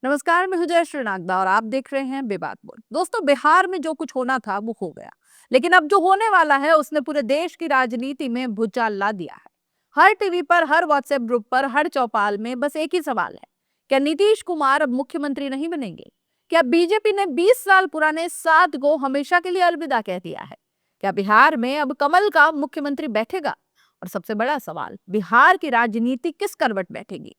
नमस्कार, मैं हूं जयश्री नागदा और आप देख रहे हैं बेबाक बोल। दोस्तों, बिहार में जो कुछ होना था वो हो गया, लेकिन अब जो होने वाला है उसने पूरे देश की राजनीति में भूचाल ला दिया है। हर टीवी पर, हर व्हाट्सएप ग्रुप पर, हर चौपाल में बस एक ही सवाल है: क्या नीतीश कुमार अब मुख्यमंत्री नहीं बनेंगे? क्या बीजेपी ने 20 साल पुराने साथ को हमेशा के लिए अलविदा कह दिया है? क्या बिहार में अब कमल का मुख्यमंत्री बैठेगा? और सबसे बड़ा सवाल, बिहार की राजनीति किस करवट बैठेगी?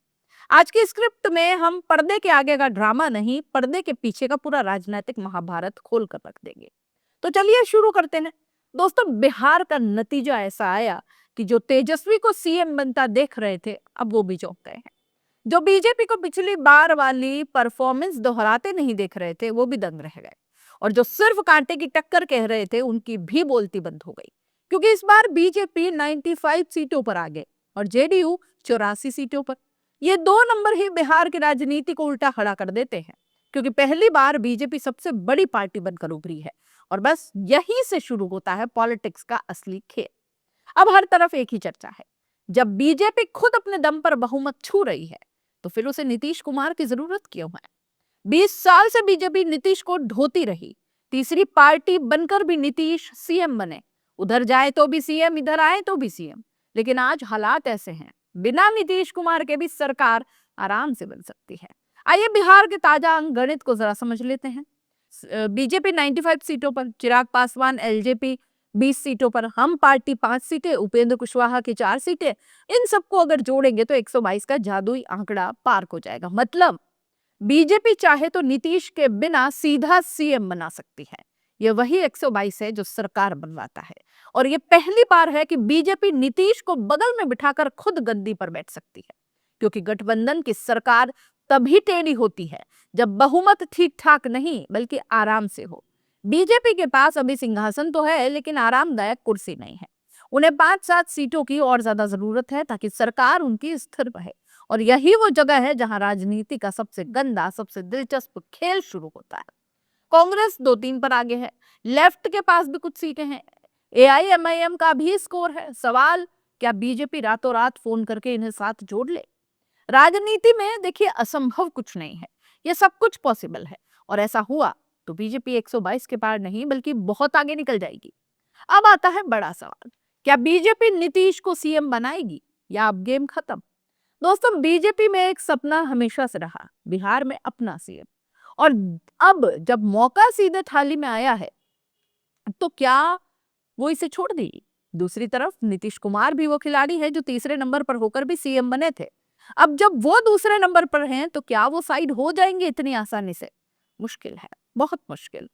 आज की स्क्रिप्ट में हम पर्दे के आगे का ड्रामा नहीं, पर्दे के पीछे का पूरा राजनीतिक महाभारत खोल कर रख देंगे। तो चलिए शुरू करते हैं। दोस्तों, बिहार का नतीजा ऐसा आया कि जो तेजस्वी को सीएम बनता देख रहे थे, अब वो भी चौंक गए हैं। जो बीजेपी को पिछली बार वाली परफॉर्मेंस दोहराते नहीं देख रहे थे, वो भी दंग रह गए। और जो सिर्फ कांटे की टक्कर कह रहे थे, उनकी भी बोलती बंद हो गई। क्योंकि इस बार बीजेपी 95 सीटों पर आ गए और जेडीयू 84 सीटों पर। ये दो नंबर ही बिहार की राजनीति को उल्टा खड़ा कर देते हैं। क्योंकि पहली बार बीजेपी सबसे बड़ी पार्टी बनकर उभरी है और बस यहीं से शुरू होता है पॉलिटिक्स का असली खेल। अब हर तरफ एक ही चर्चा है। जब बीजेपी खुद अपने दम पर बहुमत छू रही है, तो फिर उसे नीतीश कुमार की जरूरत क्यों है? 20 साल से बीजेपी नीतीश को ढोती रही। तीसरी पार्टी बनकर भी नीतीश सीएम बने। उधर जाए तो भी सीएम, इधर आए तो भी सीएम। लेकिन आज हालात ऐसे हैं, बिना नीतीश कुमार के भी सरकार आराम से बन सकती है। आइए बिहार के ताजा अंक गणित को जरा समझ लेते हैं। बीजेपी 95 सीटों पर, चिराग पासवान एलजेपी 20 सीटों पर, हम पार्टी 5 सीटें, उपेंद्र कुशवाहा की 4 सीटें। इन सबको अगर जोड़ेंगे तो 122 का जादुई आंकड़ा पार हो जाएगा। मतलब बीजेपी चाहे तो नीतीश के बिना सीधा सीएम बना सकती है। ये वही 122 है जो सरकार बनवाता है। और ये पहली बार है कि बीजेपी नीतीश को बगल में बिठाकर खुद गद्दी पर बैठ सकती है। क्योंकि गठबंधन की सरकार तभी टेढ़ी होती है जब बहुमत ठीक ठाक नहीं बल्कि आराम से हो। बीजेपी के पास अभी सिंहासन तो है, लेकिन आरामदायक कुर्सी नहीं है। उन्हें 5-7 सीटों की और ज्यादा जरूरत है ताकि सरकार उनकी स्थिर रहे। और यही वो जगह है जहां राजनीति का सबसे गंदा, सबसे दिलचस्प खेल शुरू होता है। कांग्रेस 2-3 पर आगे है। लेफ्ट के पास भी कुछ सीटें हैं। एआईएमआईएम का भी स्कोर है। सवाल, क्या बीजेपी रातों रात फोन करके इन्हें साथ जोड़ ले? राजनीति में देखिए, असंभव कुछ नहीं है, ये सब कुछ पॉसिबल है। और ऐसा हुआ तो बीजेपी 122 के पार नहीं बल्कि बहुत आगे निकल जाएगी। अब आता है बड़ा सवाल, क्या बीजेपी नीतीश को सीएम बनाएगी या अब गेम खत्म? दोस्तों, बीजेपी में एक सपना हमेशा से रहा, बिहार में अपना सीएम। और अब जब मौका सीधे थाली में आया है, तो क्या वो इसे छोड़ देगी? दूसरी तरफ नीतीश कुमार भी वो खिलाड़ी है जो तीसरे नंबर पर होकर भी सीएम बने थे। अब जब वो दूसरे नंबर पर हैं, तो क्या वो साइड हो जाएंगे इतनी आसानी से? मुश्किल है, बहुत मुश्किल।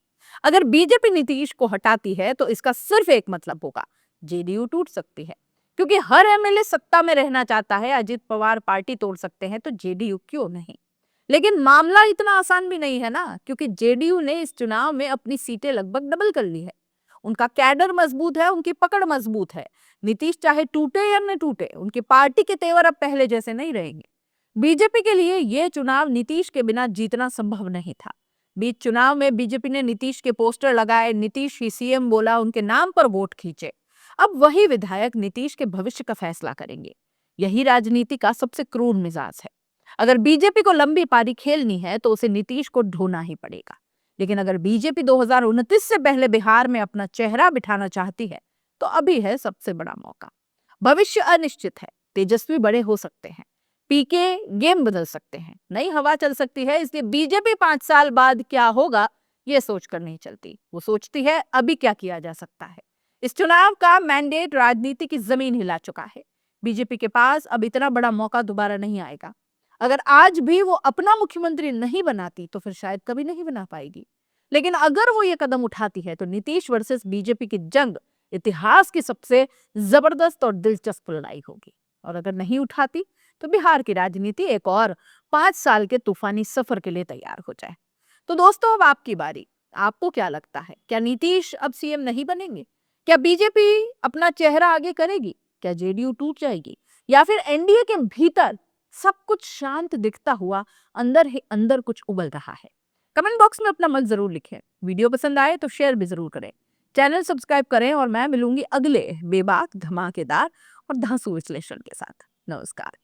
अगर बीजेपी नीतीश को हटाती है तो इसका सिर्फ एक मतलब होगा, जेडीयू टूट सकती है। क्योंकि हर एमएलए सत्ता में रहना चाहता है। अजित पवार पार्टी तोड़ सकते हैं तो जेडीयू क्यों नहीं? लेकिन मामला इतना आसान भी नहीं है ना, क्योंकि जेडीयू ने इस चुनाव में अपनी सीटें लगभग डबल कर ली है। उनका कैडर मजबूत है, उनकी पकड़ मजबूत है। नीतीश चाहे टूटे या न टूटे, उनकी पार्टी के तेवर अब पहले जैसे नहीं रहेंगे। बीजेपी के लिए यह चुनाव नीतीश के बिना जीतना संभव नहीं था। बीच चुनाव में बीजेपी ने नीतीश के पोस्टर लगाए, नीतीश ही सीएम बोला, उनके नाम पर वोट खींचे। अब वही विधायक नीतीश के भविष्य का फैसला करेंगे। यही राजनीति का सबसे क्रूर मिजाज है। अगर बीजेपी को लंबी पारी खेलनी है तो उसे नीतीश को ढोना ही पड़ेगा। लेकिन अगर बीजेपी 2029 से पहले बिहार में अपना चेहरा बिठाना चाहती है, तो अभी है सबसे बड़ा मौका। भविष्य अनिश्चित है, तेजस्वी बड़े हो सकते हैं, पीके गेम बदल सकते हैं, नई हवा चल सकती है। इसलिए बीजेपी 5 साल बाद क्या होगा ये सोचकर नहीं चलती, वो सोचती है अभी क्या किया जा सकता है। इस चुनाव का मैंडेट राजनीति की जमीन हिला चुका है। बीजेपी के पास अब इतना बड़ा मौका दोबारा नहीं आएगा। अगर आज भी वो अपना मुख्यमंत्री नहीं बनाती तो फिर शायद कभी नहीं बना पाएगी। लेकिन अगर वो ये कदम उठाती है तो नीतीश वर्सेस बीजेपी की जंग इतिहास की सबसे जबरदस्त और दिलचस्प लड़ाई होगी। और अगर नहीं उठाती तो बिहार की राजनीति एक और 5 साल के तूफानी सफर के लिए तैयार हो जाए। तो दोस्तों, अब आपकी बारी। आपको क्या लगता है, क्या नीतीश अब सीएम नहीं बनेंगे? क्या बीजेपी अपना चेहरा आगे करेगी? क्या जेडीयू टूट जाएगी? या फिर एनडीए के भीतर सब कुछ शांत दिखता हुआ अंदर ही अंदर कुछ उबल रहा है? कमेंट बॉक्स में अपना मत जरूर लिखें। वीडियो पसंद आए तो शेयर भी जरूर करें। चैनल सब्सक्राइब करें और मैं मिलूंगी अगले बेबाक, धमाकेदार और धांसू विश्लेषण के साथ। नमस्कार।